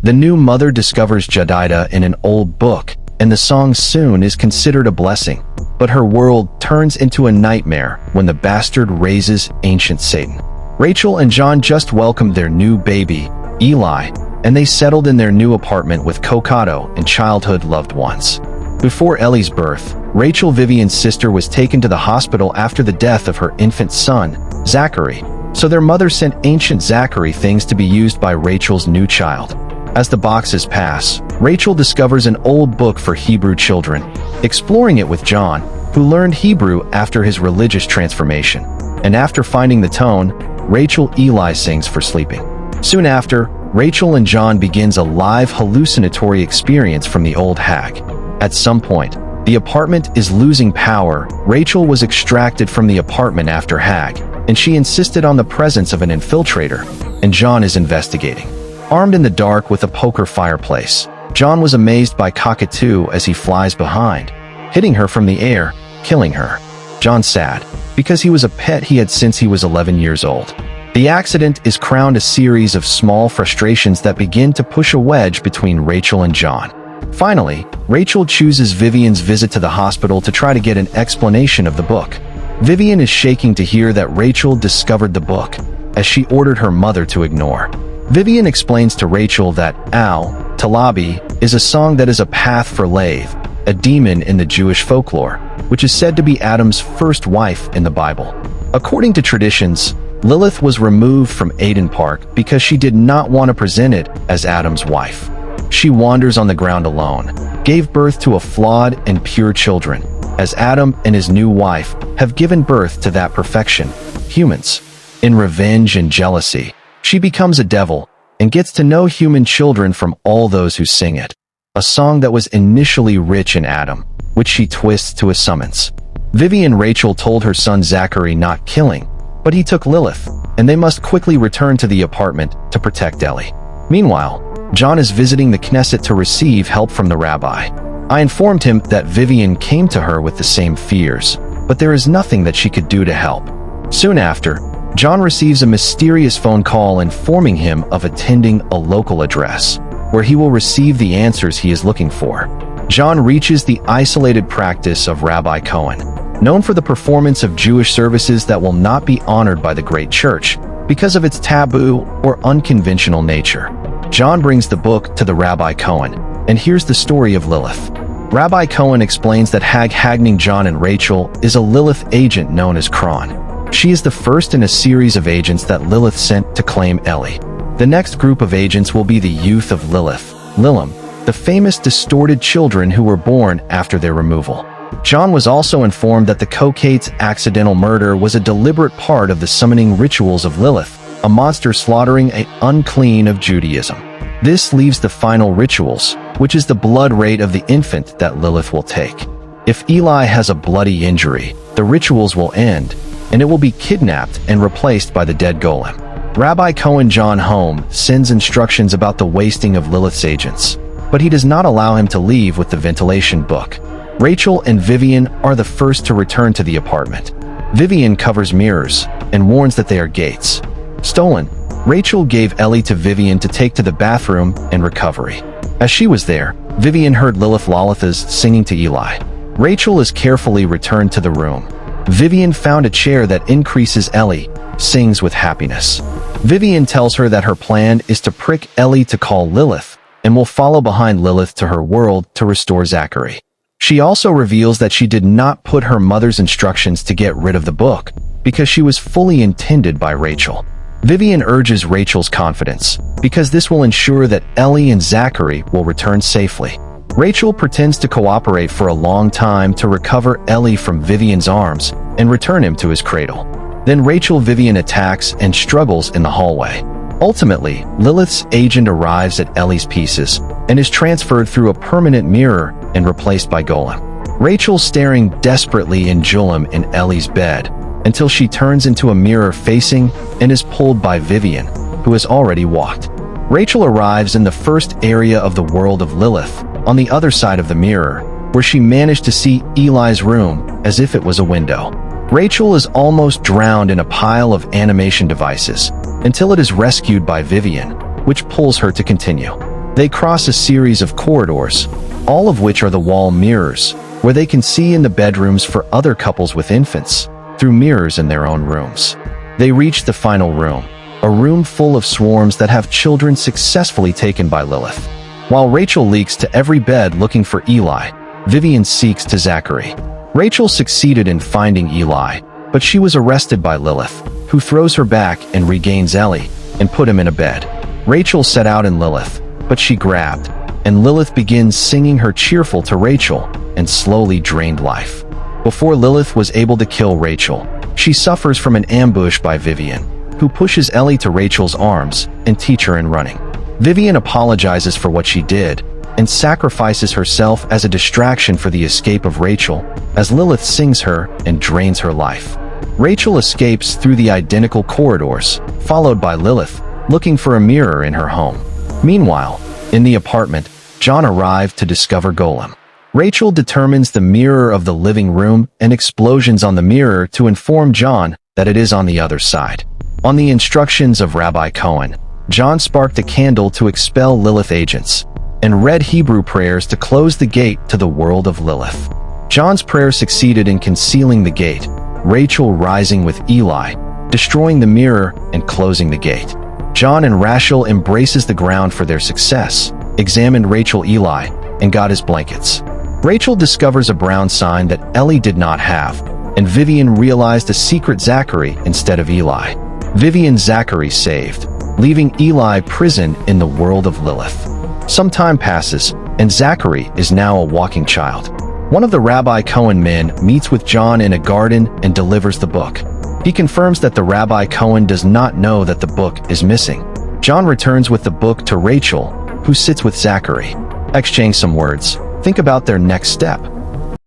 The new mother discovers Jedidah in an old book, and the song soon is considered a blessing. But her world turns into a nightmare when the bastard raises ancient Satan. Rachel and John just welcomed their new baby, Eli, and they settled in their new apartment with Kokato and childhood loved ones. Before Ellie's birth, Rachel, Vivian's sister, was taken to the hospital after the death of her infant son, Zachary, so their mother sent ancient Zachary things to be used by Rachel's new child. As the boxes pass, Rachel discovers an old book for Hebrew children, exploring it with John, who learned Hebrew after his religious transformation. And after finding the tone, Rachel Eli sings for sleeping. Soon after, Rachel and John begins a live hallucinatory experience from the old hag. At some point, the apartment is losing power. Rachel was extracted from the apartment after Hag, and she insisted on the presence of an infiltrator, and John is investigating. Armed in the dark with a poker fireplace, John was amazed by Cockatoo as he flies behind, hitting her from the air, killing her. John's sad, because he was a pet he had since he was 11 years old. The accident is crowned a series of small frustrations that begin to push a wedge between Rachel and John. Finally, Rachel chooses Vivian's visit to the hospital to try to get an explanation of the book. Vivian is shaking to hear that Rachel discovered the book, as she ordered her mother to ignore. Vivian explains to Rachel that Talabi is a song that is a path for Lilith, a demon in the Jewish folklore, which is said to be Adam's first wife in the Bible. According to traditions, Lilith was removed from Eden Park because she did not want to present it as Adam's wife. She wanders on the ground alone, gave birth to a flawed and pure children, as Adam and his new wife have given birth to that perfection, humans. In revenge and jealousy, she becomes a devil and gets to know human children from all those who sing it. A song that was initially rich in Adam, which she twists to a summons. Vivian Rachel told her son Zachary not killing, but he took Lilith, and they must quickly return to the apartment to protect Ellie. Meanwhile, John is visiting the Knesset to receive help from the rabbi. I informed him that Vivian came to her with the same fears, but there is nothing that she could do to help. Soon after, John receives a mysterious phone call informing him of attending a local address, where he will receive the answers he is looking for. John reaches the isolated practice of Rabbi Cohen, known for the performance of Jewish services that will not be honored by the great church because of its taboo or unconventional nature. John brings the book to the Rabbi Cohen and hears the story of Lilith. Rabbi Cohen explains that Hag Hagning John and Rachel is a Lilith agent known as Kron. She is the first in a series of agents that Lilith sent to claim Ellie. The next group of agents will be the youth of Lilith, Lilim, the famous distorted children who were born after their removal. John was also informed that the Cocate's accidental murder was a deliberate part of the summoning rituals of Lilith, a monster slaughtering an unclean of Judaism. This leaves the final rituals, which is the blood rate of the infant that Lilith will take. If Eli has a bloody injury, the rituals will end, and it will be kidnapped and replaced by the dead golem. Rabbi Cohen John home sends instructions about the wasting of Lilith's agents, but he does not allow him to leave with the ventilation book. Rachel and Vivian are the first to return to the apartment. Vivian covers mirrors and warns that they are gates. Stolen, Rachel gave Ellie to Vivian to take to the bathroom and recovery. As she was there, Vivian heard Lilith Lolithas singing to Eli. Rachel is carefully returned to the room. Vivian found a chair that increases Ellie, sings with happiness. Vivian tells her that her plan is to prick Ellie to call Lilith, and will follow behind Lilith to her world to restore Zachary. She also reveals that she did not put her mother's instructions to get rid of the book, because she was fully intended by Rachel. Vivian urges Rachel's confidence, because this will ensure that Ellie and Zachary will return safely. Rachel pretends to cooperate for a long time to recover Ellie from Vivian's arms and return him to his cradle. Then Vivian attacks and struggles in the hallway. Ultimately, Lilith's agent arrives at Ellie's pieces and is transferred through a permanent mirror and replaced by Golem. Rachel staring desperately in Julem in Ellie's bed until she turns into a mirror facing and is pulled by Vivian, who has already walked. Rachel arrives in the first area of the world of Lilith, on the other side of the mirror, where she managed to see Eli's room as if it was a window. Rachel is almost drowned in a pile of animation devices until it is rescued by Vivian, which pulls her to continue. They cross a series of corridors, all of which are the wall mirrors, where they can see in the bedrooms for other couples with infants, through mirrors in their own rooms. They reach the final room, a room full of swarms that have children successfully taken by Lilith. While Rachel leaks to every bed looking for Eli, Vivian seeks to Zachary. Rachel succeeded in finding Eli, but she was arrested by Lilith, who throws her back and regains Ellie and put him in a bed. Rachel set out in Lilith, but she grabbed, and Lilith begins singing her cheerful to Rachel and slowly drained life. Before Lilith was able to kill Rachel, she suffers from an ambush by Vivian, who pushes Ellie to Rachel's arms and teach her in running. Vivian apologizes for what she did and sacrifices herself as a distraction for the escape of Rachel, as Lilith sings her and drains her life. Rachel escapes through the identical corridors, followed by Lilith, looking for a mirror in her home. Meanwhile, in the apartment, John arrived to discover Golem. Rachel determines the mirror of the living room and explosions on the mirror to inform John that it is on the other side. On the instructions of Rabbi Cohen, John sparked a candle to expel Lilith agents, and read Hebrew prayers to close the gate to the world of Lilith. John's prayer succeeded in concealing the gate, Rachel rising with Eli, destroying the mirror and closing the gate. John and Rachel embraces the ground for their success, examined Rachel Eli, and got his blankets. Rachel discovers a brown sign that Ellie did not have, and Vivian realized a secret Zachary instead of Eli. Vivian Zachary saved, leaving Eli prisoned in the world of Lilith. Some time passes, and Zachary is now a walking child. One of the Rabbi Cohen men meets with John in a garden and delivers the book. He confirms that the Rabbi Cohen does not know that the book is missing. John returns with the book to Rachel, who sits with Zachary. Exchange some words. Think about their next step.